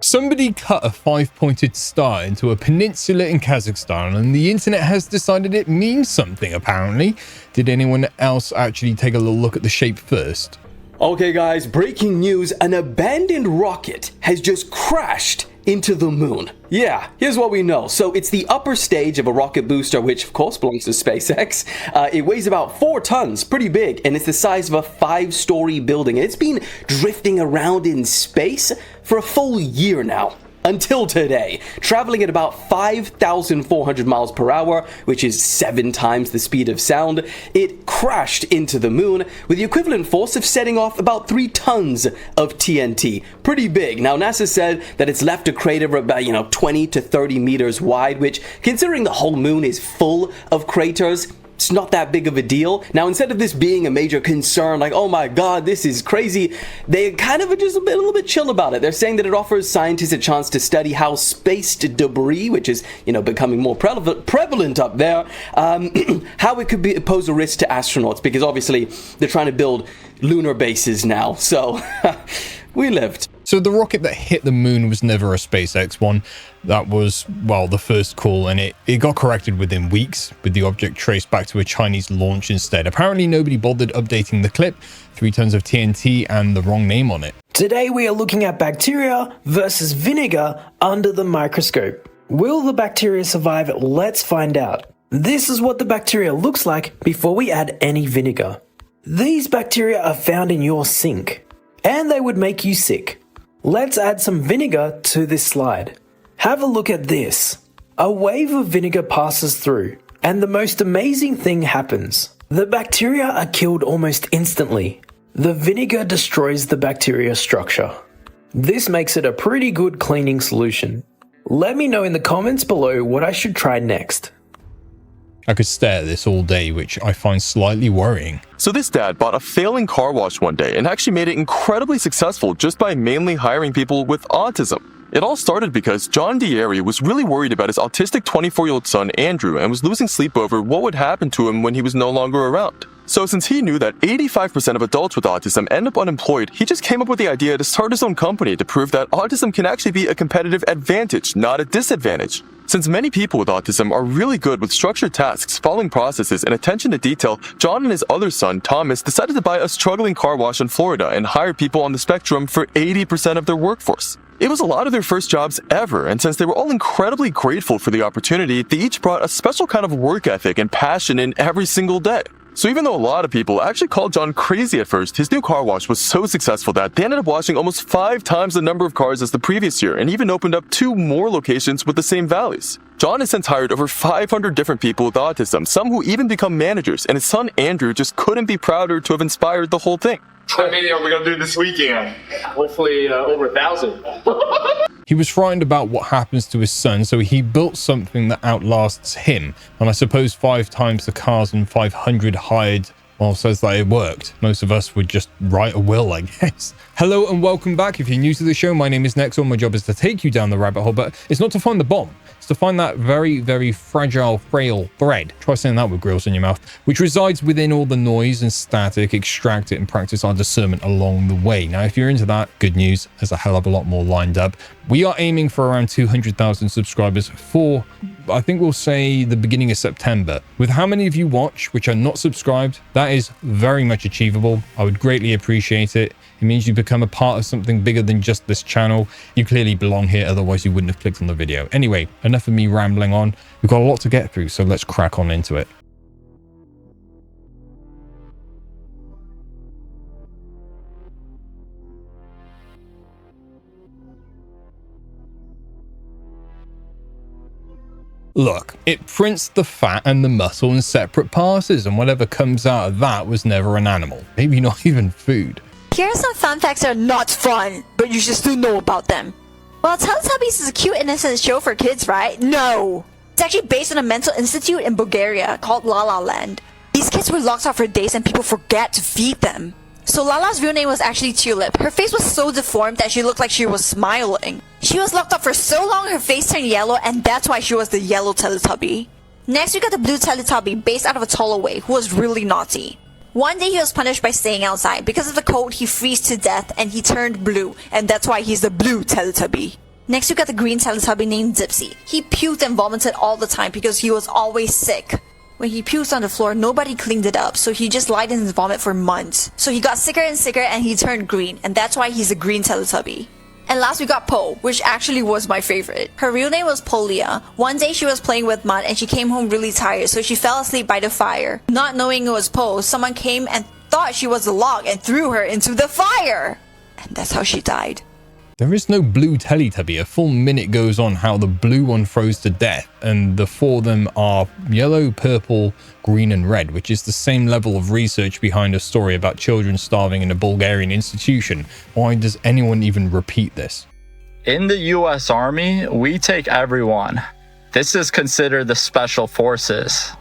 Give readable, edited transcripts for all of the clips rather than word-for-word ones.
Somebody cut a 5-pointed star into a peninsula in Kazakhstan and the internet has decided it means something apparently. Did anyone else actually take a little look at the shape first? Okay guys, breaking news, an abandoned rocket has just crashed into the moon. Yeah, here's what we know. So it's the upper stage of a rocket booster, which of course belongs to SpaceX. It weighs about 4 tons, pretty big, and it's the size of a 5-story building. And it's been drifting around in space for a full year now. Until today, traveling at about 5,400 miles per hour, which is 7 times the speed of sound, it crashed into the moon with the equivalent force of setting off about 3 tons of TNT. Pretty big. Now, NASA said that it's left a crater of about, 20 to 30 meters wide, which, considering the whole moon is full of craters, it's not that big of a deal. Now, instead of this being a major concern, like, oh my god, this is crazy, they kind of are just a little bit chill about it. They're saying that it offers scientists a chance to study how spaced debris, which is, becoming more prevalent up there, how it could pose a risk to astronauts, because obviously they're trying to build lunar bases now. So, we lived. So the rocket that hit the moon was never a SpaceX one. That was, well, the first call, and it got corrected within weeks, with the object traced back to a Chinese launch instead. Apparently nobody bothered updating the clip, 3 tons of TNT and the wrong name on it. Today we are looking at bacteria versus vinegar under the microscope. Will the bacteria survive? Let's find out. This is what the bacteria looks like before we add any vinegar. These bacteria are found in your sink, and they would make you sick. Let's add some vinegar to this slide. Have a look at this. A wave of vinegar passes through, and the most amazing thing happens. The bacteria are killed almost instantly. The vinegar destroys the bacteria structure. This makes it a pretty good cleaning solution. Let me know in the comments below what I should try next. I could stare at this all day, which I find slightly worrying. So this dad bought a failing car wash one day and actually made it incredibly successful just by mainly hiring people with autism. It all started because John Dieri was really worried about his autistic 24-year-old son Andrew and was losing sleep over what would happen to him when he was no longer around. So since he knew that 85% of adults with autism end up unemployed, he just came up with the idea to start his own company to prove that autism can actually be a competitive advantage, not a disadvantage. Since many people with autism are really good with structured tasks, following processes, and attention to detail, John and his other son, Thomas, decided to buy a struggling car wash in Florida and hire people on the spectrum for 80% of their workforce. It was a lot of their first jobs ever, and since they were all incredibly grateful for the opportunity, they each brought a special kind of work ethic and passion in every single day. So even though a lot of people actually called John crazy at first, his new car wash was so successful that they ended up washing almost 5 times the number of cars as the previous year and even opened up 2 more locations with the same values. John has since hired over 500 different people with autism, some who even become managers, and his son Andrew just couldn't be prouder to have inspired the whole thing. How many are we going to do this weekend? Hopefully over 1,000. He was frightened about what happens to his son, so he built something that outlasts him. And I suppose 5 times the cars and 500 hired, well, says that it worked. Most of us would just write a will, I guess. Hello and welcome back. If you're new to the show, my name is NEXOR. My job is to take you down the rabbit hole, but it's not to find the bomb. It's to find that very, very fragile, frail thread. Try saying that with grills in your mouth, which resides within all the noise and static, extract it and practice our discernment along the way. Now, if you're into that, good news, there's a hell of a lot more lined up. We are aiming for around 200,000 subscribers for, I think we'll say, the beginning of September. With how many of you watch, which are not subscribed, that is very much achievable. I would greatly appreciate it. It means you become a part of something bigger than just this channel. You clearly belong here, otherwise you wouldn't have clicked on the video. Anyway, enough of me rambling on. We've got a lot to get through, so let's crack on into it. Look, it prints the fat and the muscle in separate parses, and whatever comes out of that was never an animal. Maybe not even food. Here are some fun facts that are not fun, but you should still know about them. Well, Teletubbies is a cute, innocent show for kids, right? No! It's actually based on a mental institute in Bulgaria called La La Land. These kids were locked up for days and people forget to feed them. So Lala's real name was actually Tulip. Her face was so deformed that she looked like she was smiling. She was locked up for so long her face turned yellow, and that's why she was the yellow Teletubby. Next we got the blue Teletubby based out of a Tollaway who was really naughty. One day he was punished by staying outside. Because of the cold, he froze to death and he turned blue, and that's why he's the blue Teletubby. Next, we got the green Teletubby named Dipsy. He puked and vomited all the time because he was always sick. When he puked on the floor, nobody cleaned it up, so he just lied in his vomit for months. So he got sicker and sicker and he turned green, and that's why he's a green Teletubby. And last we got Po, which actually was my favorite. Her real name was Polia. One day she was playing with mud and she came home really tired, so she fell asleep by the fire. Not knowing it was Po, someone came and thought she was a log and threw her into the fire! And that's how she died. There is no blue Teletubby. A full minute goes on how the blue one froze to death, and the four of them are yellow, purple, green, and red, which is the same level of research behind a story about children starving in a Bulgarian institution. Why does anyone even repeat this? In the US Army, we take everyone. This is considered the Special Forces.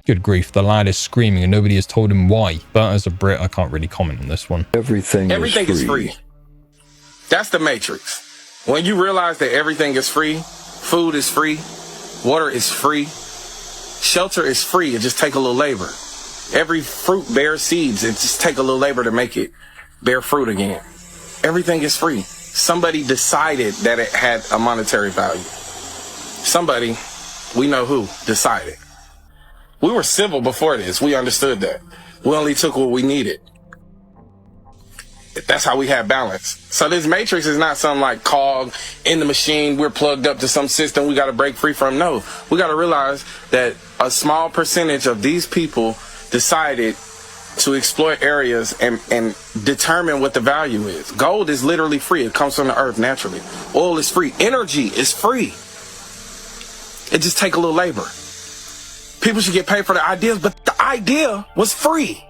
Good grief, the lad is screaming and nobody has told him why. But as a Brit, I can't really comment on this one. Everything is free. That's the matrix. When you realize that everything is free, food is free, water is free, shelter is free, it just take a little labor. Every fruit bears seeds, it just take a little labor to make it bear fruit again. Everything is free. Somebody decided that it had a monetary value. Somebody, we know who, decided. We were civil before this. We understood that. We only took what we needed. That's how we had balance. So this matrix is not some like cog in the machine. We're plugged up to some system we got to break free from. No, we got to realize that a small percentage of these people decided to exploit areas and determine what the value is. Gold is literally free. It comes from the earth naturally. Oil is free. Energy is free. It just take a little labor. People should get paid for the ideas, but the idea was free.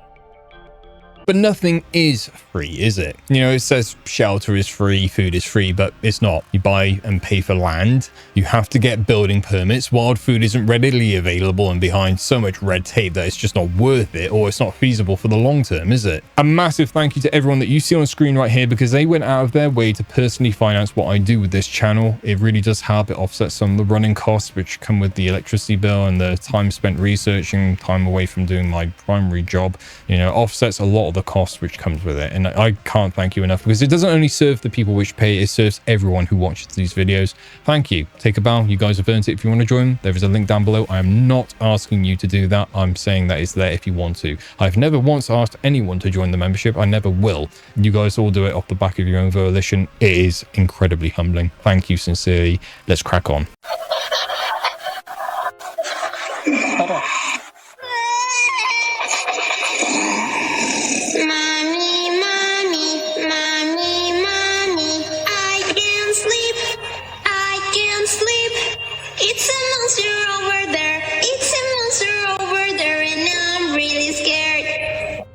But nothing is free, is it? You know, it says shelter is free, food is free, but it's not. You buy and pay for land. You have to get building permits. Wild food isn't readily available and behind so much red tape that it's just not worth it, or it's not feasible for the long term, is it? A massive thank you to everyone that you see on screen right here, because they went out of their way to personally finance what I do with this channel. It really does help. It offsets some of the running costs which come with the electricity bill and the time spent researching, time away from doing my primary job. You know, offsets a lot of the cost which comes with it, and I can't thank you enough, because it doesn't only serve the people which pay, it serves everyone who watches these videos. Thank you. Take a bow. You guys have earned it. If you want to join, there is a link down below. I am not asking you to do that. I'm saying that it's there if you want to. I've never once asked anyone to join the membership. I never will. You guys all do it off the back of your own volition. It is incredibly humbling. Thank you sincerely. Let's crack on.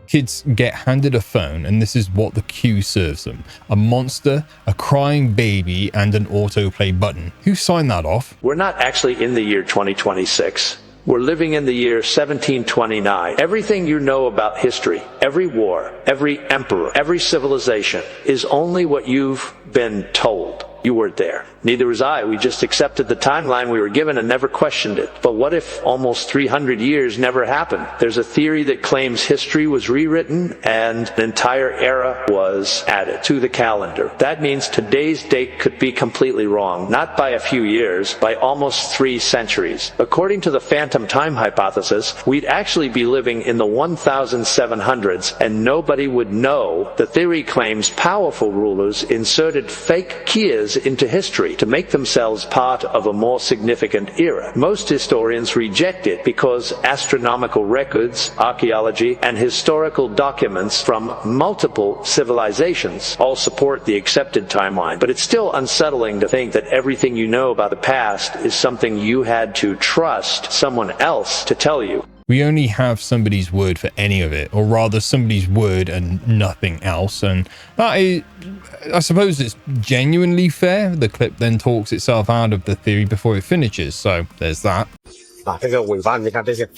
Kids get handed a phone, and this is what the queue serves them: a monster, a crying baby, and an autoplay button. Who signed that off? We're not actually in the year 2026. We're living in the year 1729. Everything you know about history, every war, every emperor, every civilization, is only what you've been told. You weren't there. Neither was I. We just accepted the timeline we were given and never questioned it. But what if almost 300 years never happened? There's a theory that claims history was rewritten and an entire era was added to the calendar. That means today's date could be completely wrong, not by a few years, by almost 3 centuries. According to the phantom time hypothesis, we'd actually be living in the 1700s and nobody would know. The theory claims powerful rulers inserted fake keys into history to make themselves part of a more significant era. Most historians reject it because astronomical records, archaeology, and historical documents from multiple civilizations all support the accepted timeline. But it's still unsettling to think that everything you know about the past is something you had to trust someone else to tell you. We only have somebody's word for any of it, or rather somebody's word and nothing else, and that is, I suppose it's genuinely fair. The clip then talks itself out of the theory before it finishes, so there's that. 这个尾巴你看这些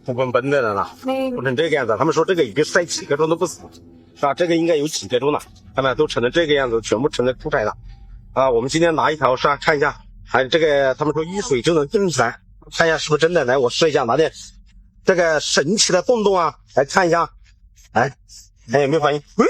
不笨笨的了，不成这个样子，他们说这个已经晒几个钟都不死，是吧？这个应该有几个钟了，看到都成了这个样子，全部成了出来了。我们今天拿一条上看一下，还有这个他们说遇水就能动起来。看一下是不是真的。来，我试一下，拿点这个神奇的洞洞啊，来看一下。哎，有没有反应？喂。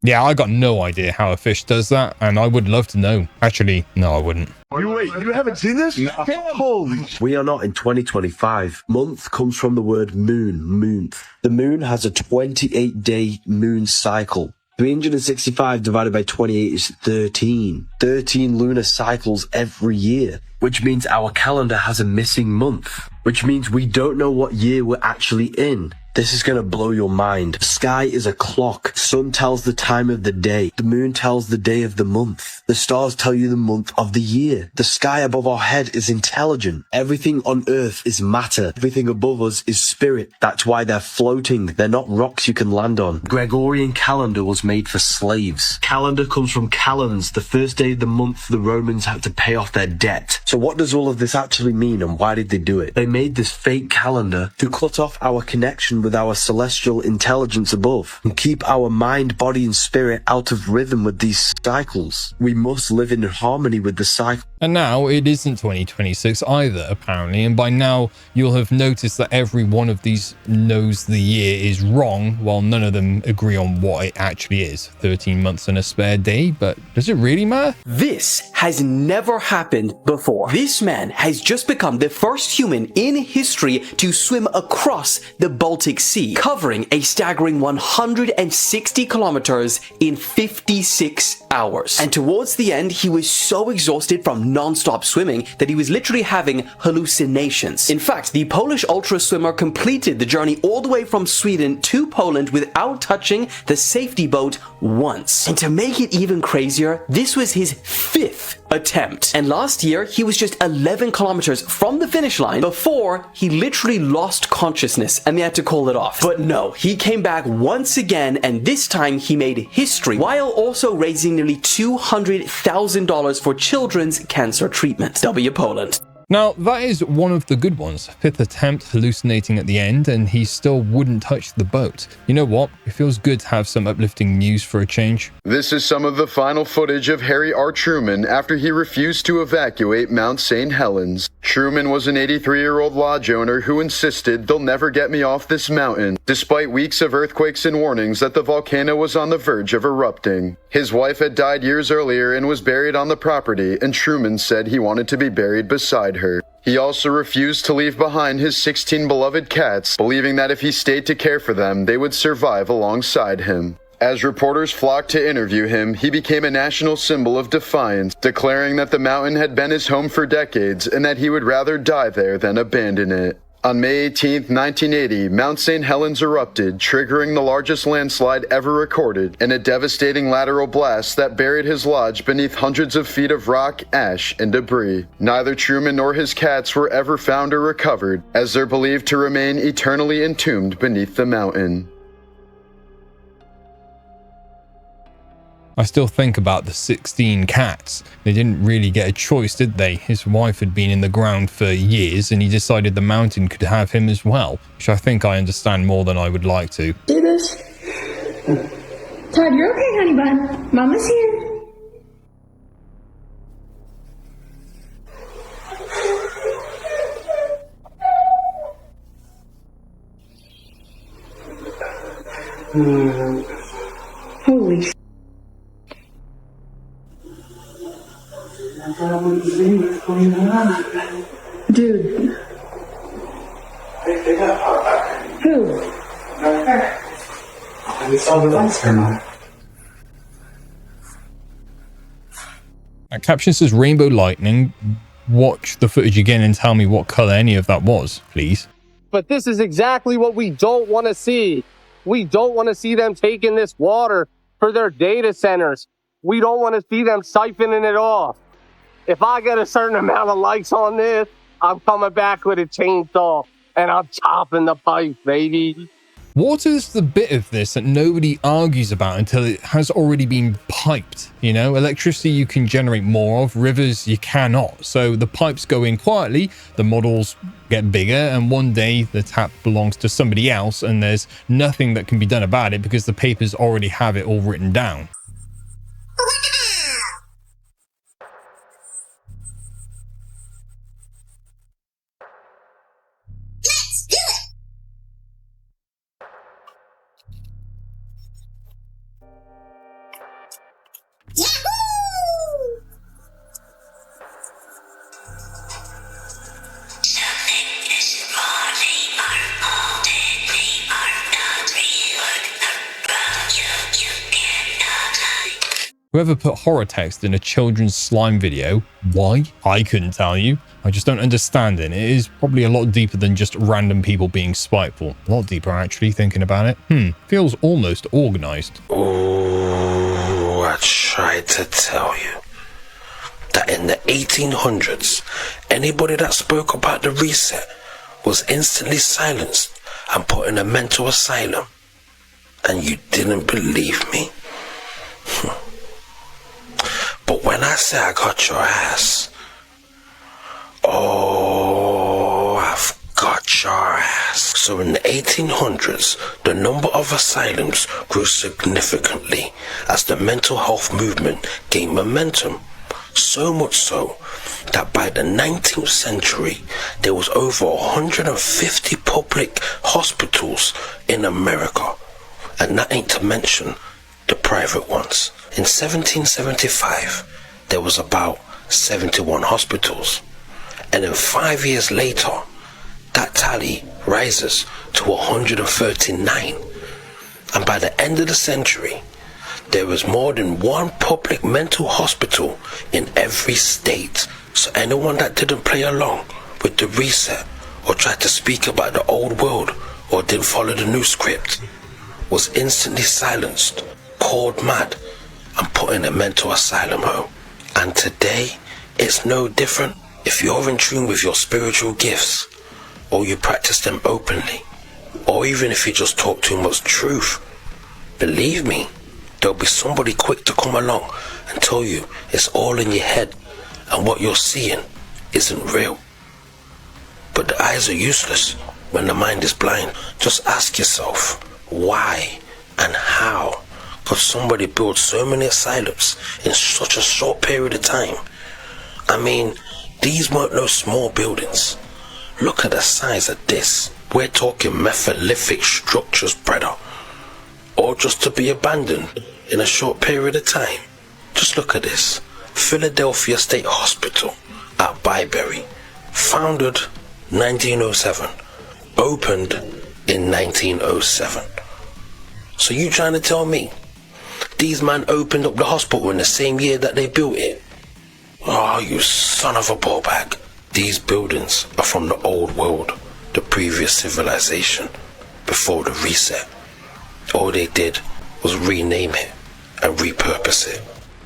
Yeah, I got no idea how a fish does that, and I would love to know. Actually, no, I wouldn't. You haven't seen this? No. Holy. We are not in 2025. Month comes from the word moon. The moon has a 28-day moon cycle. 365 divided by 28 is 13. 13 lunar cycles every year, which means our calendar has a missing month, which means we don't know what year we're actually in. This is gonna blow your mind. The sky is a clock. Sun tells the time of the day. The moon tells the day of the month. The stars tell you the month of the year. The sky above our head is intelligent. Everything on earth is matter. Everything above us is spirit. That's why they're floating. They're not rocks you can land on. Gregorian calendar was made for slaves. Calendar comes from calends. The first day of the month the Romans had to pay off their debt. So what does all of this actually mean, and why did they do it? They made this fake calendar to cut off our connection with our celestial intelligence above and keep our mind, body and spirit out of rhythm with these cycles. We must live in harmony with the cycle. And now it isn't 2026 either, apparently, and by now you'll have noticed that every one of these knows the year is wrong, while none of them agree on what it actually is. 13 months and a spare day, but does it really matter? This has never happened before. This man has just become the first human in history to swim across the Baltic Sea, covering a staggering 160 kilometers in 56 hours. And towards the end, he was so exhausted from non-stop swimming that he was literally having hallucinations. In fact, the Polish ultra swimmer completed the journey all the way from Sweden to Poland without touching the safety boat once. And to make it even crazier, this was his 5th attempt. And last year, he was just 11 kilometers from the finish line before he literally lost consciousness and they had to call it off. But no, he came back once again, and this time he made history while also raising nearly $200,000 for children's cancer treatment. W Poland. Now, that is one of the good ones. 5th attempt, hallucinating at the end, and he still wouldn't touch the boat. You know what? It feels good to have some uplifting news for a change. This is some of the final footage of Harry R. Truman after he refused to evacuate Mount St. Helens. Truman was an 83-year-old lodge owner who insisted, "They'll never get me off this mountain," despite weeks of earthquakes and warnings that the volcano was on the verge of erupting. His wife had died years earlier and was buried on the property, and Truman said he wanted to be buried beside her. He also refused to leave behind his 16 beloved cats, believing that if he stayed to care for them, they would survive alongside him. As reporters flocked to interview him, he became a national symbol of defiance, declaring that the mountain had been his home for decades and that he would rather die there than abandon it. On May 18, 1980, Mount St. Helens erupted, triggering the largest landslide ever recorded and a devastating lateral blast that buried his lodge beneath hundreds of feet of rock, ash, and debris. Neither Truman nor his cats were ever found or recovered, as they're believed to remain eternally entombed beneath the mountain. I still think about the 16 cats. They didn't really get a choice, did they? His wife had been in the ground for years and he decided the mountain could have him as well, which I think I understand more than I would like to. Do this. Todd, you're okay, honey bun. Mama's here. Holy sh**. Dude. Who? That caption says rainbow lightning. Watch the footage again and tell me what color any of that was, please. But this is exactly what we don't want to see. We don't want to see them taking this water for their data centers. We don't want to see them siphoning it off. If I get a certain amount of likes on this, I'm coming back with a chainsaw and I'm chopping the pipe, baby. Water is the bit of this that nobody argues about until it has already been piped. You know, electricity you can generate more of, rivers you cannot. So the pipes go in quietly, the models get bigger, and one day the tap belongs to somebody else and there's nothing that can be done about it because the papers already have it all written down. Whoever put horror text in a children's slime video, why? I couldn't tell you. I just don't understand it. It is probably a lot deeper than just random people being spiteful. A lot deeper, actually, thinking about it. Feels almost organized. Oh, I tried to tell you that in the 1800s, anybody that spoke about the reset was instantly silenced and put in a mental asylum. And you didn't believe me. But when I say I got your ass, oh, I've got your ass. So in the 1800s, the number of asylums grew significantly as the mental health movement gained momentum. So much so that by the 19th century, there was over 150 public hospitals in America. And that ain't to mention the private ones. In 1775, there was about 71 hospitals. And then 5 years later, that tally rises to 139. And by the end of the century, there was more than one public mental hospital in every state. So anyone that didn't play along with the reset or tried to speak about the old world or didn't follow the new script was instantly silenced, called mad, and put in a mental asylum home. And today, it's no different. If you're in tune with your spiritual gifts, or you practice them openly, or even if you just talk too much truth, believe me, there'll be somebody quick to come along and tell you it's all in your head and what you're seeing isn't real. But the eyes are useless when the mind is blind. Just ask yourself, why and how could somebody build so many asylums in such a short period of time? I mean, these weren't no small buildings. Look at the size of this. We're talking megalithic structures, brother. Or just to be abandoned in a short period of time. Just look at this. Philadelphia State Hospital at Byberry. Founded 1907. Opened in 1907. So you trying to tell me these men opened up the hospital in the same year that they built it? Oh, you son of a ballbag. These buildings are from the old world, the previous civilization, before the reset. All they did was rename it and repurpose it.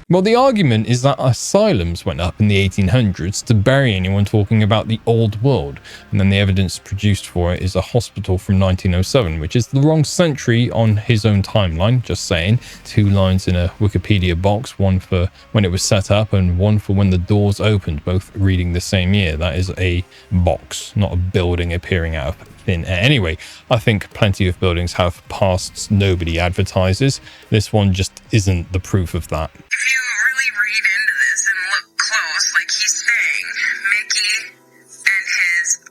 Well, the argument is that asylums went up in the 1800s to bury anyone talking about the old world, and then the evidence produced for it is a hospital from 1907, which is the wrong century on his own timeline, just saying. 2 lines in a Wikipedia box, one for when it was set up and one for when the doors opened, both reading the same year. That is a box, not a building appearing out of thin air. Anyway, I think plenty of buildings have pasts nobody advertises. This one just isn't the proof of that. If you really read into this and look close, like he's saying, Mickey and his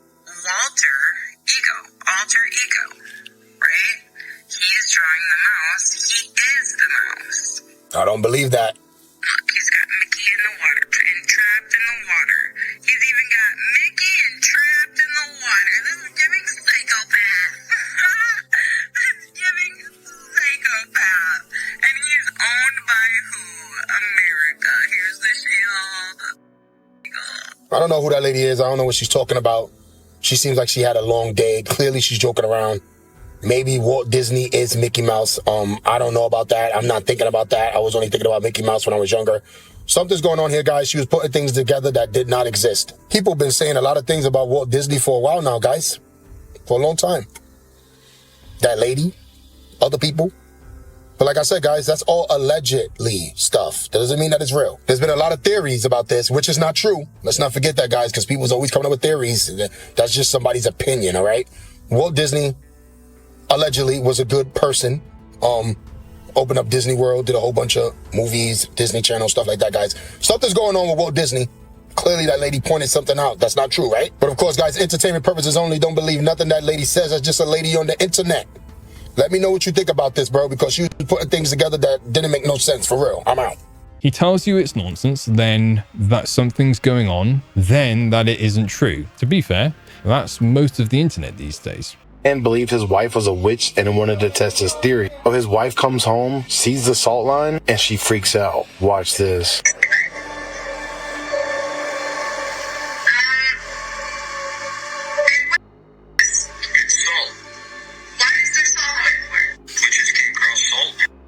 alter ego, right? He is drawing the mouse. He is the mouse. I don't believe that. Look, he's got Mickey in the water, entrapped in the water. He's even got Mickey entrapped in the water. This is giving psychopath. This is giving psychopath. And he's owned by who? America. Here's the shield. I don't know who that lady is. I don't know what she's talking about. She seems like she had a long day. Clearly, she's joking around. Maybe Walt Disney is Mickey Mouse. I don't know about that. I'm not thinking about that. I was only thinking about Mickey Mouse when I was younger. Something's going on here, guys. She was putting things together that did not exist. People have been saying a lot of things about Walt Disney for a while now, guys. For a long time. That lady, other people. But like I said, guys, that's all allegedly stuff. That doesn't mean that it's real. There's been a lot of theories about this, which is not true. Let's not forget that, guys, because people's always coming up with theories. That's just somebody's opinion, all right? Walt Disney allegedly was a good person. Opened up Disney World, did a whole bunch of movies, Disney Channel, stuff like that, guys. Something's going on with Walt Disney. Clearly, that lady pointed something out. That's not true, right? But of course, guys, entertainment purposes only. Don't believe nothing that lady says. That's just a lady on the internet. Let me know what you think about this, bro, because she was putting things together that didn't make no sense, for real. I'm out. He tells you it's nonsense, then that something's going on, then that it isn't true. To be fair, that's most of the internet these days. and believed his wife was a witch and wanted to test his theory. So his wife comes home, sees the salt line, and she freaks out. Watch this.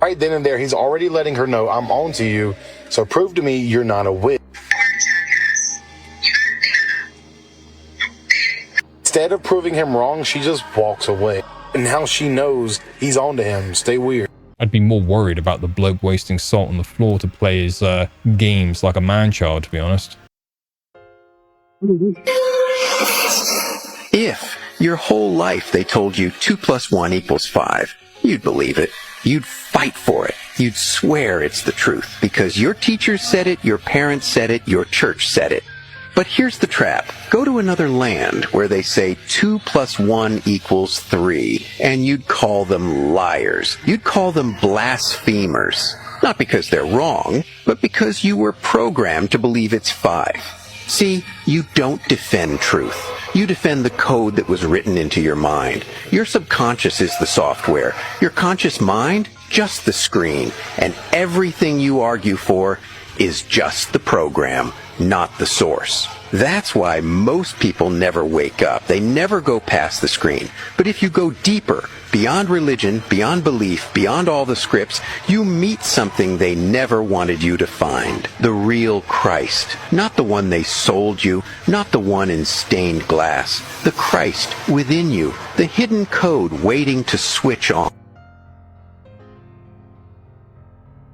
Right then and there, he's already letting her know, I'm on to you, so prove to me you're not a witch. Instead of proving him wrong, she just walks away. And now she knows he's on to him. Stay weird. I'd be more worried about the bloke wasting salt on the floor to play his games like a man-child, to be honest. If your whole life they told you 2 + 1 = 5, you'd believe it. You'd fight for it. You'd swear it's the truth because your teachers said it, your parents said it, your church said it. But here's the trap. Go to another land where they say 2 + 1 = 3, and you'd call them liars. You'd call them blasphemers. Not because they're wrong, but because you were programmed to believe it's 5. See, you don't defend truth. You defend the code that was written into your mind. Your subconscious is the software. Your conscious mind, just the screen. And everything you argue for is just the program, not the source. That's why most people never wake up. They never go past the screen. But if you go deeper, beyond religion, beyond belief, beyond all the scripts, you meet something they never wanted you to find. The real Christ. Not the one they sold you, not the one in stained glass. The Christ within you. The hidden code waiting to switch on.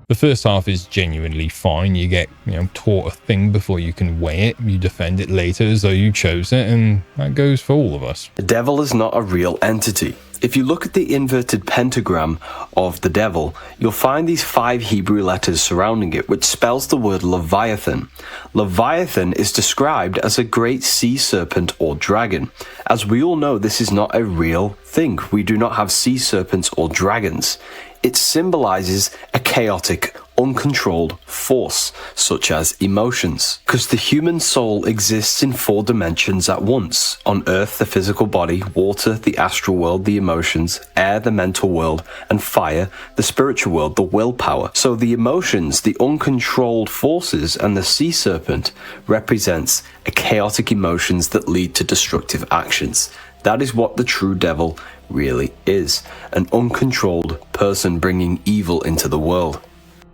The first half is genuinely fine. You get, taught a thing before you can weigh it. You defend it later as though you chose it, and that goes for all of us. The devil is not a real entity. If you look at the inverted pentagram of the devil, you'll find these 5 Hebrew letters surrounding it, which spells the word Leviathan. Leviathan is described as a great sea serpent or dragon. As we all know, this is not a real thing. We do not have sea serpents or dragons. It symbolizes a chaotic, uncontrolled force, such as emotions. Because the human soul exists in 4 dimensions at once. On Earth, the physical body, water, the astral world, the emotions, air, the mental world, and fire, the spiritual world, the willpower. So the emotions, the uncontrolled forces, and the sea serpent represents a chaotic emotions that lead to destructive actions. That is what the true devil really is. An uncontrolled person bringing evil into the world.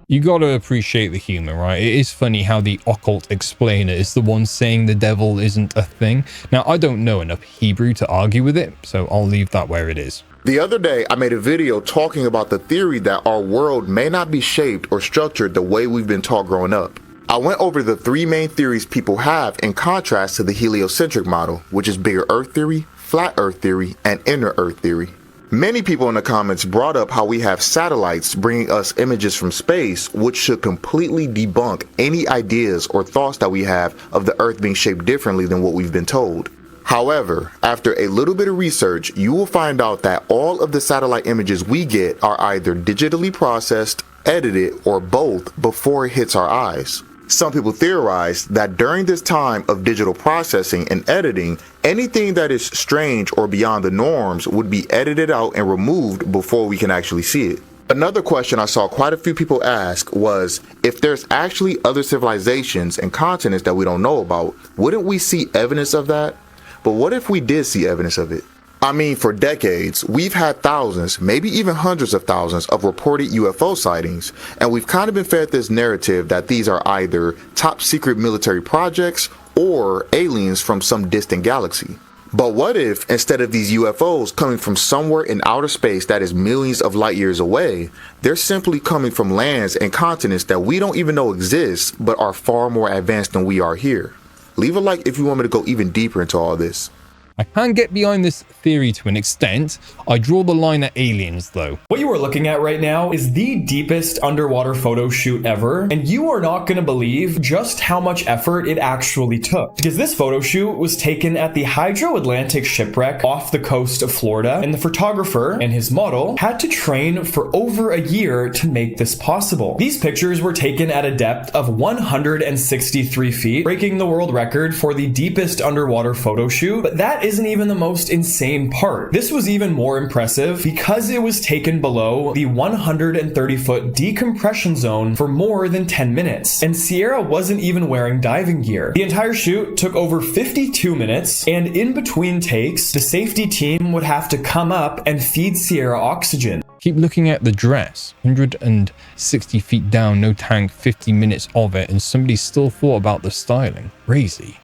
You gotta appreciate the humor, right? It is funny how the occult explainer is the one saying the devil isn't a thing. Now, I don't know enough Hebrew to argue with it, so I'll leave that where it is. The other day, I made a video talking about the theory that our world may not be shaped or structured the way we've been taught growing up. I went over the 3 main theories people have in contrast to the heliocentric model, which is bigger Earth theory, flat Earth theory, and inner Earth theory. Many people in the comments brought up how we have satellites bringing us images from space, which should completely debunk any ideas or thoughts that we have of the Earth being shaped differently than what we've been told. However, after a little bit of research, you will find out that all of the satellite images we get are either digitally processed, edited, or both before it hits our eyes. Some people theorize that during this time of digital processing and editing, anything that is strange or beyond the norms would be edited out and removed before we can actually see it. Another question I saw quite a few people ask was, if there's actually other civilizations and continents that we don't know about, wouldn't we see evidence of that? But what if we did see evidence of it? I mean, for decades, we've had thousands, maybe even hundreds of thousands of reported UFO sightings, and we've kind of been fed this narrative that these are either top secret military projects or aliens from some distant galaxy. But what if, instead of these UFOs coming from somewhere in outer space that is millions of light years away, they're simply coming from lands and continents that we don't even know exist, but are far more advanced than we are here? Leave a like if you want me to go even deeper into all this. I can get behind this theory to an extent. I draw the line at aliens, though. What you are looking at right now is the deepest underwater photo shoot ever, and you are not going to believe just how much effort it actually took. Because this photo shoot was taken at the Hydro-Atlantic shipwreck off the coast of Florida, and the photographer and his model had to train for over a year to make this possible. These pictures were taken at a depth of 163 feet, breaking the world record for the deepest underwater photo shoot, but that isn't even the most insane part. This was even more impressive because it was taken below the 130-foot decompression zone for more than 10 minutes, and Sierra wasn't even wearing diving gear. The entire shoot took over 52 minutes, and in between takes, the safety team would have to come up and feed Sierra oxygen. Keep looking at the dress. 160 feet down, no tank, 50 minutes of it, and somebody still thought about the styling. Crazy.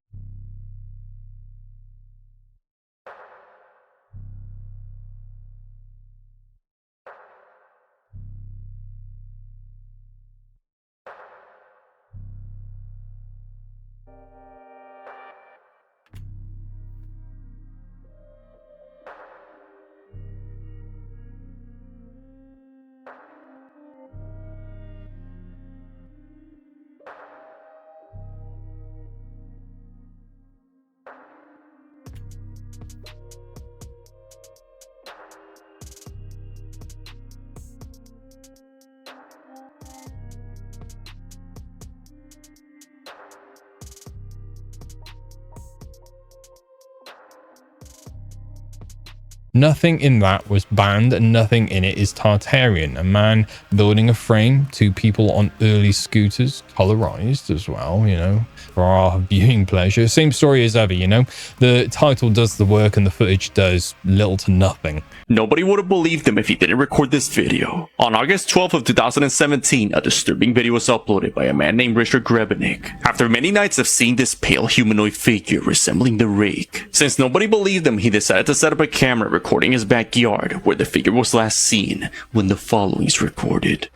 Nothing in that was banned and nothing in it is Tartarian. A man building a frame, 2 people on early scooters, colorized as well, you know, for our viewing pleasure. Same story as ever, you know. The title does the work and the footage does little to nothing. Nobody would have believed him if he didn't record this video. On August 12th of 2017, a disturbing video was uploaded by a man named Richard Grebenik. After many nights of seeing this pale humanoid figure resembling the Rake, since nobody believed him, he decided to set up a camera recording his backyard where the figure was last seen when the following is recorded.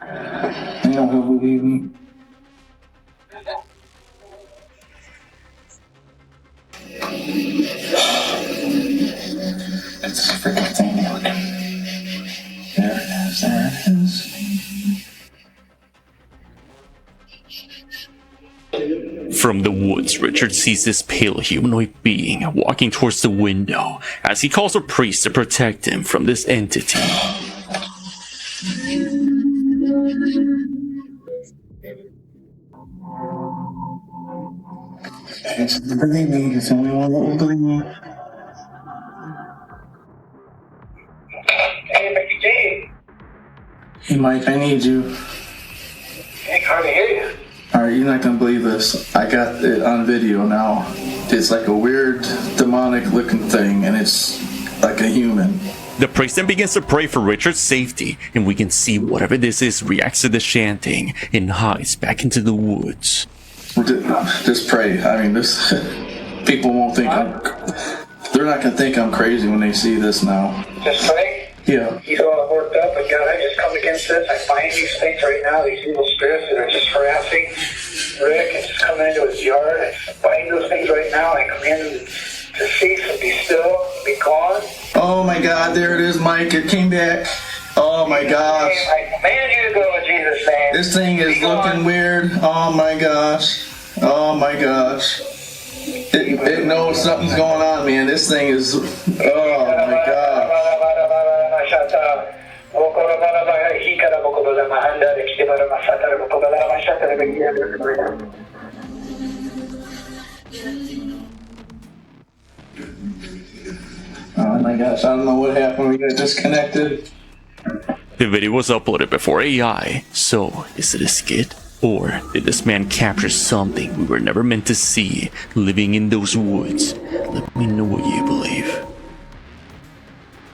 You know who believe me? It's a freaking thing, look. There it is, there it is. From the woods, Richard sees this pale humanoid being walking towards the window as he calls a priest to protect him from this entity. It's believe me, it's the only one that will believe me. Hey Mike, I need you. I can't hardly hear you. Alright, you're not gonna believe this. I got it on video now. It's like a weird demonic looking thing and it's like a human. The priest then begins to pray for Richard's safety, and we can see whatever this is reacts to the chanting and hides back into the woods. Just pray. I mean, this people won't think they're not gonna think I'm crazy when they see this now. Just pray? Yeah. He's all worked up, but God, I just come against this. I find these things right now, these evil spirits that are just harassing Rick and just coming into his yard. I find those things right now. I command them to cease and be still, be gone. Oh my God, there it is, Mike. It came back. Oh my gosh. I command you to go in Jesus' name. This thing is looking weird. Oh my gosh. Oh my gosh. It knows something's going on, man. This thing is. Oh my God. Oh my gosh, I don't know what happened. We got disconnected. The video was uploaded before AI, so is it a skit? Or did this man capture something we were never meant to see living in those woods? Let me know what you believe.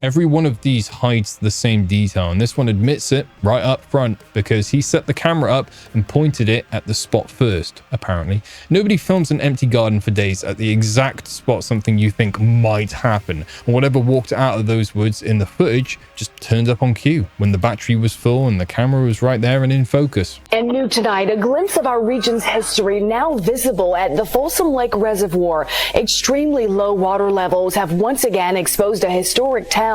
Every one of these hides the same detail, and this one admits it right up front because he set the camera up and pointed it at the spot first, apparently. Nobody films an empty garden for days at the exact spot something you think might happen, and whatever walked out of those woods in the footage just turned up on cue when the battery was full and the camera was right there and in focus. And new tonight, a glimpse of our region's history now visible at the Folsom Lake Reservoir. Extremely low water levels have once again exposed a historic town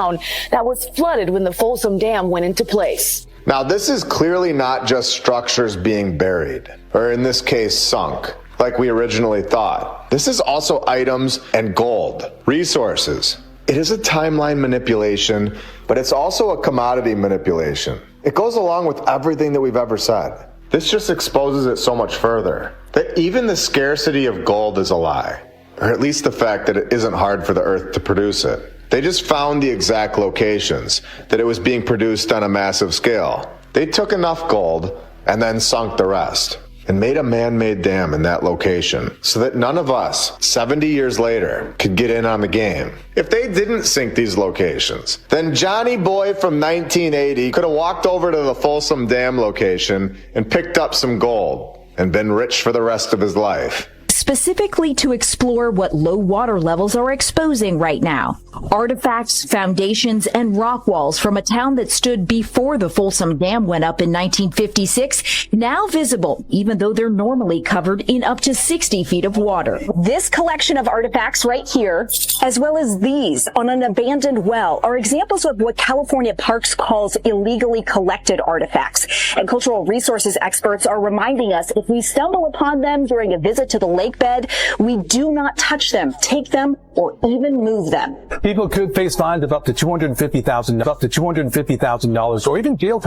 that was flooded when the Folsom Dam went into place. Now, this is clearly not just structures being buried, or in this case, sunk, like we originally thought. This is also items and gold, resources. It is a timeline manipulation, but it's also a commodity manipulation. It goes along with everything that we've ever said. This just exposes it so much further, that even the scarcity of gold is a lie. or at least the fact that it isn't hard for the Earth to produce it. They just found the exact locations that it was being produced on a massive scale. They took enough gold and then sunk the rest, and made a man-made dam in that location so that none of us, 70 years later, could get in on the game. If they didn't sink these locations, then Johnny Boy from 1980 could have walked over to the Folsom Dam location and picked up some gold and been rich for the rest of his life. Specifically to explore what low water levels are exposing right now. Artifacts, foundations, and rock walls from a town that stood before the Folsom Dam went up in 1956, now visible, even though they're normally covered in up to 60 feet of water. This collection of artifacts right here, as well as these on an abandoned well, are examples of what California Parks calls illegally collected artifacts. And cultural resources experts are reminding us if we stumble upon them during a visit to the lake bed, we do not touch them, take them, or even move them. People could face fines of up to $250,000, or even jail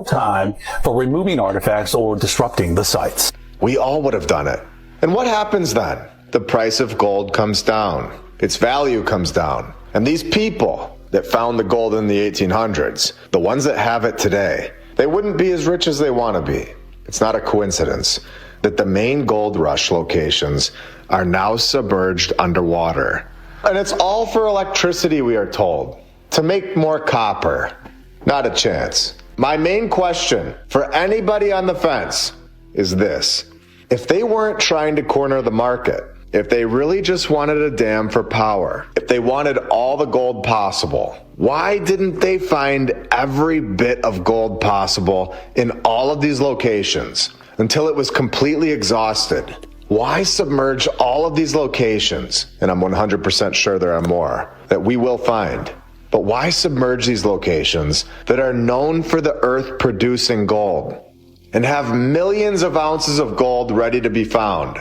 time, for removing artifacts or disrupting the sites. We all would have done it. And what happens then? The price of gold comes down. Its value comes down. And these people that found the gold in the 1800s, the ones that have it today, they wouldn't be as rich as they want to be. It's not a coincidence that the main gold rush locations are now submerged underwater. And it's all for electricity, we are told, to make more copper. Not a chance. My main question for anybody on the fence is this. If they weren't trying to corner the market, if they really just wanted a dam for power, if they wanted all the gold possible, why didn't they find every bit of gold possible in all of these locations until it was completely exhausted? Why submerge all of these locations, and I'm 100% sure there are more, that we will find, but why submerge these locations that are known for the earth producing gold and have millions of ounces of gold ready to be found?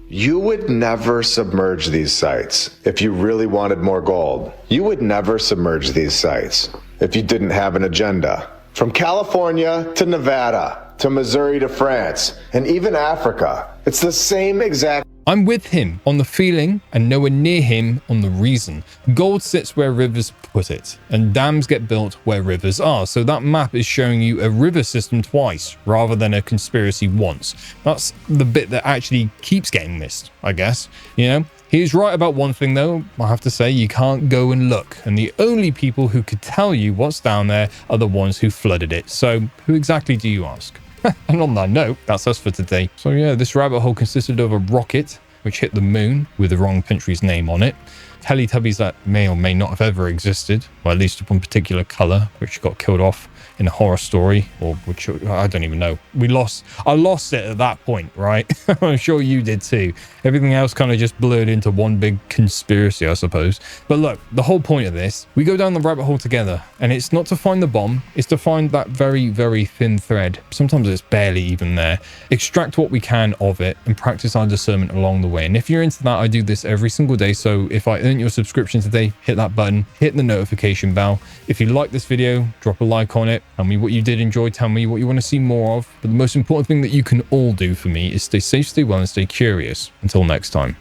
You would never submerge these sites if you really wanted more gold. You would never submerge these sites if you didn't have an agenda. From California to Nevada, to Missouri to France, and even Africa, it's the same exact. I'm with him on the feeling and nowhere near him on the reason. Gold sits where rivers put it, and dams get built where rivers are. So that map is showing you a river system twice rather than a conspiracy once. That's the bit that actually keeps getting missed, I guess. You know, he's right about one thing though. I have to say, you can't go and look. And the only people who could tell you what's down there are the ones who flooded it. So who exactly do you ask? And on that note, that's us for today. So yeah, this rabbit hole consisted of a rocket which hit the moon with the wrong country's name on it, Teletubbies that may or may not have ever existed, or at least one particular color which got killed off in a horror story, or which I don't even know. I lost it at that point, right? I'm sure you did too. Everything else kind of just blurred into one big conspiracy, I suppose. But look, the whole point of this, we go down the rabbit hole together, and it's not to find the bomb, it's to find that very, very thin thread. Sometimes it's barely even there. Extract what we can of it and practice our discernment along the way. And if you're into that, I do this every single day. So if I earn your subscription today, hit that button, hit the notification bell. If you like this video, drop a like on it. Tell me what you did enjoy. Tell me what you want to see more of. But the most important thing that you can all do for me is stay safe, stay well, and stay curious. Until next time.